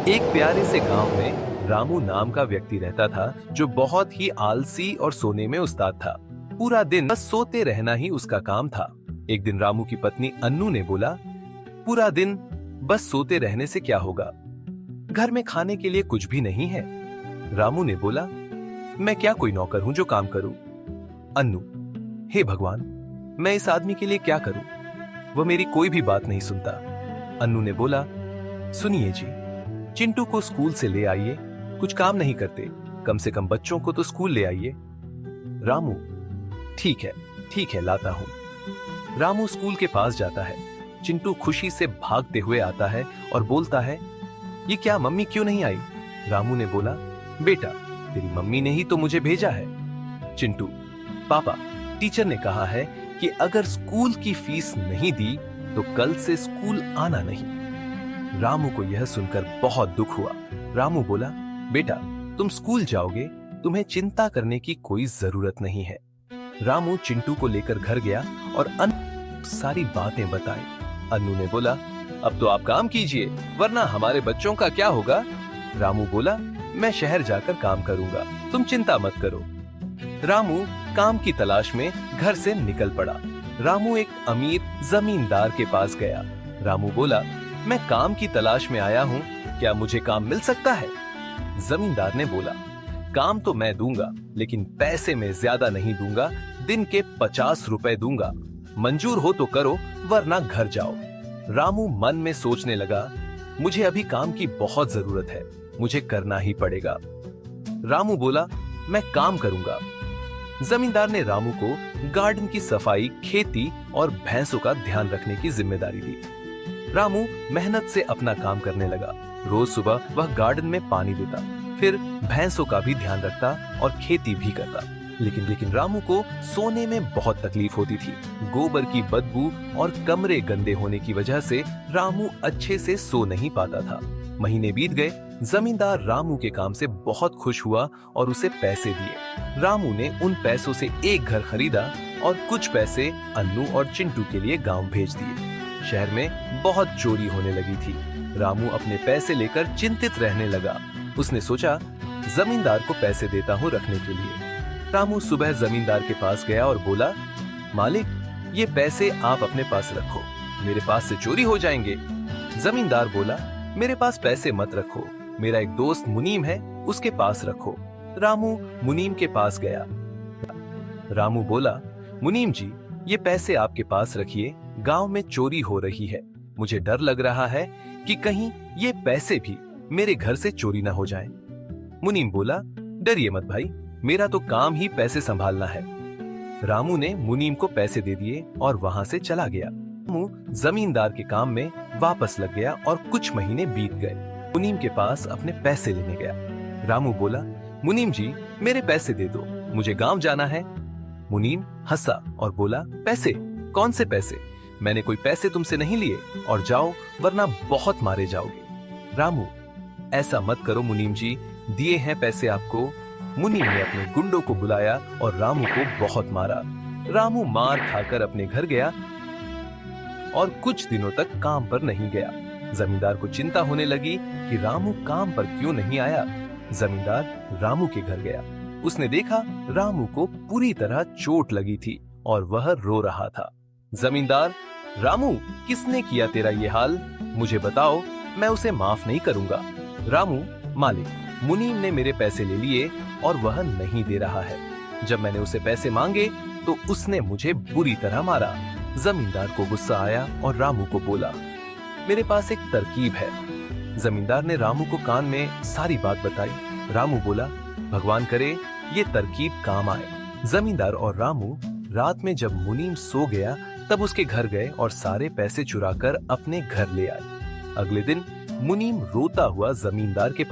एक प्यारे से गांव में रामू नाम का व्यक्ति रहता था जो बहुत ही आलसी और सोने में उस्ताद था। पूरा दिन बस सोते रहना ही उसका काम था। एक दिन रामू की पत्नी अन्नू ने बोला, पूरा दिन बस सोते रहने से क्या होगा, घर में खाने के लिए कुछ भी नहीं है। रामू ने बोला, मैं क्या कोई नौकर हूं जो काम करूं। अन्नू, हे भगवान, मैं इस आदमी के लिए क्या करूं, वह मेरी कोई भी बात नहीं सुनता। अन्नू ने बोला, सुनिए जी, चिंटू को स्कूल से ले आइए, कुछ काम नहीं करते, कम से कम बच्चों को तो स्कूल ले आइए। रामू, ठीक है, लाता हूं। रामू स्कूल के पास जाता है। चिंटू खुशी से भागते हुए आता है और बोलता है, ये क्या, मम्मी क्यों नहीं आई। रामू ने बोला, बेटा, तेरी मम्मी ने ही तो मुझे भेजा है। चिंटू, पापा, टीचर ने कहा है कि अगर स्कूल की फीस नहीं दी तो कल से स्कूल आना नहीं। रामू को यह सुनकर बहुत दुख हुआ। रामू बोला, बेटा, तुम स्कूल जाओगे, तुम्हें चिंता करने की कोई जरूरत नहीं है। रामू चिंटू को लेकर घर गया और सारी बातें बताई। अन्नू ने बोला, अब तो आप काम कीजिए, वरना हमारे बच्चों का क्या होगा। रामू बोला, मैं शहर जाकर काम करूंगा, तुम चिंता मत करो। रामू काम की तलाश में घर से निकल पड़ा। रामू एक अमीर जमींदार के पास गया। रामू बोला, मैं काम की तलाश में आया हूँ, क्या मुझे काम मिल सकता है। जमींदार ने बोला, काम तो मैं दूंगा, लेकिन पैसे में ज्यादा नहीं दूंगा, दिन के 50 रुपए दूंगा। मंजूर हो तो करो, वरना घर जाओ। रामू मन में सोचने लगा, मुझे अभी काम की बहुत जरूरत है, मुझे करना ही पड़ेगा। रामू बोला, मैं काम करूंगा। जमींदार ने रामू को गार्डन की सफाई, खेती और भैंसों का ध्यान रखने की जिम्मेदारी दी। रामू मेहनत से अपना काम करने लगा। रोज सुबह वह गार्डन में पानी देता, फिर भैंसों का भी ध्यान रखता और खेती भी करता। लेकिन रामू को सोने में बहुत तकलीफ होती थी। गोबर की बदबू और कमरे गंदे होने की वजह से रामू अच्छे से सो नहीं पाता था। महीने बीत गए। जमींदार रामू के काम से बहुत खुश हुआ और उसे पैसे दिए। रामू ने उन पैसों से एक घर खरीदा और कुछ पैसे अन्नू और चिंटू के लिए गांव भेज दिए। शहर में बहुत चोरी होने लगी थी। रामू अपने पैसे लेकर चिंतित रहने लगा। उसने सोचा, जमींदार को पैसे देता हूँ रखने के लिए। रामू सुबह जमींदार के पास गया और बोला, मालिक, ये पैसे आप अपने पास रखो, मेरे पास से चोरी हो जाएंगे। जमींदार बोला, मेरे पास पैसे मत रखो, मेरा एक दोस्त मुनीम है, उसके पास रखो। रामू मुनीम के पास गया। रामू बोला, मुनीम जी, ये पैसे आपके पास रखिए, गांव में चोरी हो रही है, मुझे डर लग रहा है कि कहीं ये पैसे भी मेरे घर से चोरी ना हो जाएं। मुनीम बोला, डरिए मत भाई, मेरा तो काम ही पैसे संभालना है। रामू ने मुनीम को पैसे दे दिए और वहां से चला गया। रामू जमींदार के काम में वापस लग गया और कुछ महीने बीत गए। मुनीम के पास अपने पैसे लेने गया। रामू बोला, मुनीम जी, मेरे पैसे दे दो, मुझे गांव जाना है। मुनीम हंसा और बोला, पैसे? कौन से पैसे? मैंने कोई पैसे तुमसे नहीं लिए, और जाओ, वरना बहुत मारे जाओगे। रामू, ऐसा मत करो मुनीम जी, दिए हैं पैसे आपको। मुनीम ने अपने गुंडों को बुलाया और रामू को बहुत मारा। रामू मार खाकर अपने घर गया और कुछ दिनों तक काम पर नहीं गया। जमींदार को चिंता होने लगी कि रामू काम पर क्यों नहीं आया। जमींदार रामू के घर गया। उसने देखा रामू को पूरी तरह चोट लगी थी और वह रो रहा था। जमींदार, रामू, किसने किया तेरा ये हाल, मुझे बताओ, मैं उसे माफ नहीं करूंगा। रामू, मालिक, मुनीम ने मेरे पैसे ले लिए और वह नहीं दे रहा है। जब मैंने उसे पैसे मांगे तो उसने मुझे बुरी तरह मारा। जमींदार को गुस्सा आया और रामू को बोला, मेरे पास एक तरकीब है। जमींदार ने रामू को कान में सारी बात बताई। रामू बोला, भगवान करे ये तरकीब काम आए। जमींदार और रामू रात में जब मुनीम सो गया तब उसके घर गए और सारे पैसे चुराकर अपने घर ले आए। अगले दिन मुनीम रोता हुआ जमींदार के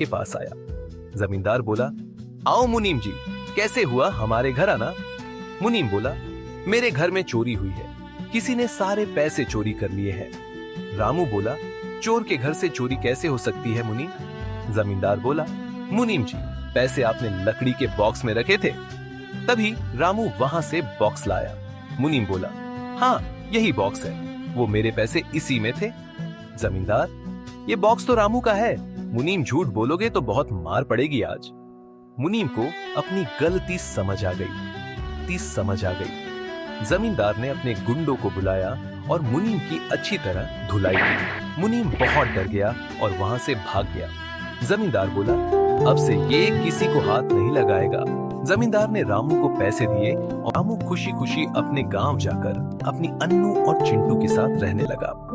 पास आया। जमींदार बोला, आओ मुनीम जी, कैसे हुआ हमारे घर आना। मुनीम बोला, मेरे घर में चोरी हुई है, किसी ने सारे पैसे चोरी कर लिए हैं। रामू बोला, चोर के घर से चोरी कैसे हो सकती है मुनीम। जमींदार बोला, मुनीम जी, पैसे आपने लकड़ी के बॉक्स में रखे थे। तभी रामू वहां से बॉक्स लाया। मुनीम बोला, हाँ, यही बॉक्स है, वो मेरे पैसे इसी में थे। जमींदार, ये बॉक्स तो रामू का है, मुनीम झूठ बोलोगे तो बहुत मार पड़ेगी आज। मुनीम को अपनी गलती समझ आ गई। जमींदार ने अपने गुंडों को बुलाया और मुनीम की अच्छी तरह धुलाई की। मुनीम बहुत डर गया और वहां से भाग गया। जमींदार बोला, अब से ये किसी को हाथ नहीं लगाएगा। जमींदार ने रामू को पैसे दिए और रामू खुशी खुशी अपने गांव जाकर अपनी अन्नू और चिंटू के साथ रहने लगा।